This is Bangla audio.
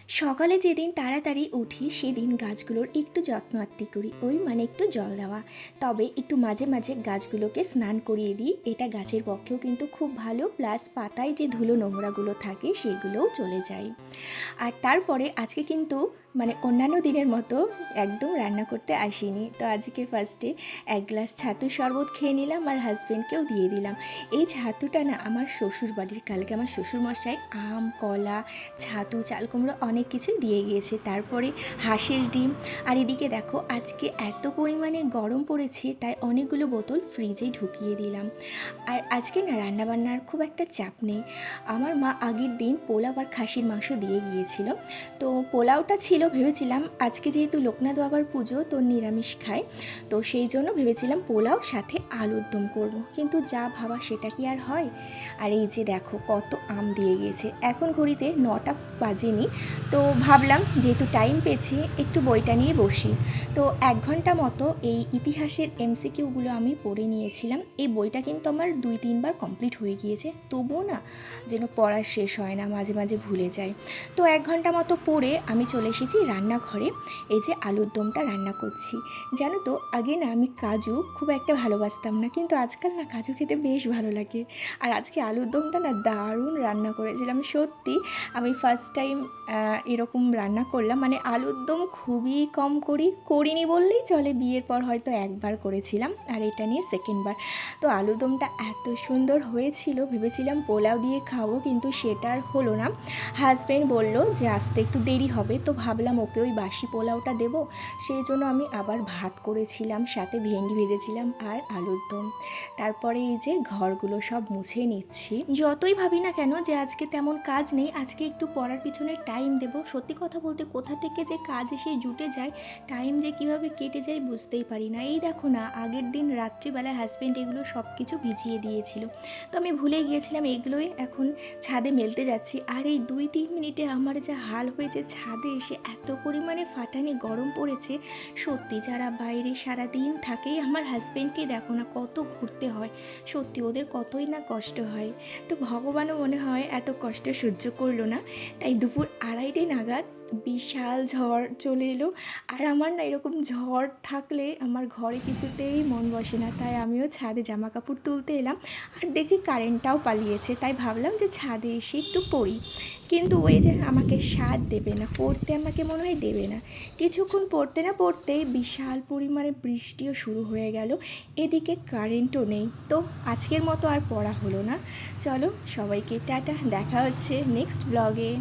সকালে যেদিন তাড়াতাড়ি উঠি সেদিন গাছগুলোর একটু যত্ন আত্তি করি, ওই মানে একটু জল দেওয়া। তবে একটু মাঝে মাঝে গাছগুলোকে স্নান করিয়ে দিই, এটা গাছের পক্ষেও কিন্তু খুব ভালো, প্লাস পাতায় যে ধুলো নোংরাগুলো থাকে সেগুলোও চলে যায়। আর তারপরে আজকে কিন্তু মানে অন্যান্য দিনের মতো একদম রান্না করতে আসিনি, তো আজকে ফার্স্টে এক গ্লাস ছাতু শরবত খেয়ে নিলাম আর হাজব্যান্ডকেও দিয়ে দিলাম। এই ছাতুটা না আমার শ্বশুর বাড়ির, কালকে আমার শ্বশুরমশাই আম, কলা, ছাতু, চাল কুমড়ো অনেক কিছু দিয়ে গিয়েছে, তারপরে হাঁসের ডিম। আর এদিকে দেখো আজকে এত পরিমাণে গরম পড়েছে তাই অনেকগুলো বোতল ফ্রিজে ঢুকিয়ে দিলাম। আর আজকে না রান্নাবান্নার খুব একটা চাপ নেই। আমার মা আগের দিন পোলাও আর খাসির মাংস দিয়ে গিয়েছিল, তো পোলাওটা ছিল, ভেবেছিলাম আজকে যেহেতু লোকনাথ বাবার পুজো তো নিরামিষ খায়, তো সেই জন্য ভেবেছিলাম পোলাও সাথে আলুর দম করবো, কিন্তু যা ভাবা সেটা কি আর হয়। আর এই যে দেখো কত আম দিয়ে গিয়েছে, এখন ঘড়িতে 9টা বাজেনি, তো ভাবলাম যেহেতু টাইম পেয়েছি একটু বইটা নিয়ে বসি। তো 1 ঘন্টা মতো এই ইতিহাসের এমসিকিউগুলো আমি পড়ে নিয়েছিলাম। এই বইটা কিন্তু আমার 2-3 বার কমপ্লিট হয়ে গিয়েছে, তবুও না যেন পড়া শেষ হয় না, মাঝে মাঝে ভুলে যায়। তো 1 ঘন্টা মতো পড়ে আমি চলে এসেছি রান্নাঘরে। এই যে আলুর দমটা রান্না করছি। জানো তো আগে না আমি কাজু খুব একটা ভালোবাসতাম না, কিন্তু আজকাল না কাজু খেতে বেশ ভালো লাগে। আর আজকে আলুর দমটা না দারুণ রান্না করেছিলাম সত্যি। আমি ফার্স্ট টাইম এরকম রান্না করলাম, মানে আলুর দম খুবই কম করিনি বললেই চলে, বিয়ের পর হয়তো একবার করেছিলাম আর এটা নিয়ে সেকেন্ডবার। তো আলুর দমটা এত সুন্দর হয়েছিল, ভেবেছিলাম পোলাও দিয়ে খাবো, কিন্তু সেটা আর হলো না। হাজব্যান্ড বলল যে আসতে একটু দেরি হবে, তো ভাবলাম ওকে ওই বাসি পোলাওটা দেবো, সেই জন্য আমি আবার ভাত করেছিলাম, সাথে ভেন্ডি ভেজেছিলাম আর আলুর দম। তারপরে এই যে ঘরগুলো সব মুছে নিচ্ছি। যতই ভাবি না কেন যে আজকে তেমন কাজ নেই, আজকে একটু পড়ার পিছনে টাইম দেব, সত্যি কথা বলতে কোথা থেকে যে কাজ এসে জুটে যায়, টাইম যে কিভাবে কেটে যায় বুঝতেই পারি না। এই দেখো না আগের দিন রাত্রিবেলায় হাজব্যান্ড এগুলো সব কিছু ভিজিয়ে দিয়েছিল, তো আমি ভুলে গিয়েছিলাম, এইগুলোই এখন ছাদে মেলতে যাচ্ছি। আর এই 2-3 মিনিটে আমার যা হাল হয়েছে ছাদে এসে, এত পরিমাণে ফাটানি গরম পড়েছে। সত্যি যারা বাইরে সারাদিন থাকে, আমার হাজব্যান্ডকেই দেখো না কত ঘুরতে হয়, সত্যি ওদের কতই না কষ্ট হয়। তো ভগবানও মনে হয় এত কষ্ট সহ্য করলো না, তাই দুপুর 2:30 নাগাদ বিশাল ঝড় চলে এলো। আর আমার না এরকম ঝড় থাকলে আমার ঘরে কিছুতেই মন বসে না, তাই আমিও ছাদে জামা কাপড় তুলতে এলাম। আর দেখছি কারেন্টটাও পালিয়েছে, তাই ভাবলাম যে ছাদে এসে একটু পড়ি, কিন্তু ওই যে আমাকে সাথ দেবে না, পড়তে আমাকে মনে হয় দেবে না। কিছুক্ষণ পড়তে না পড়তেই বিশাল পরিমাণে বৃষ্টিও শুরু হয়ে গেল, এদিকে কারেন্টও নেই। তো আজকের মতো আর পড়া হলো না। চলো সবাইকে টাটা, দেখা হচ্ছে নেক্সট ব্লগে।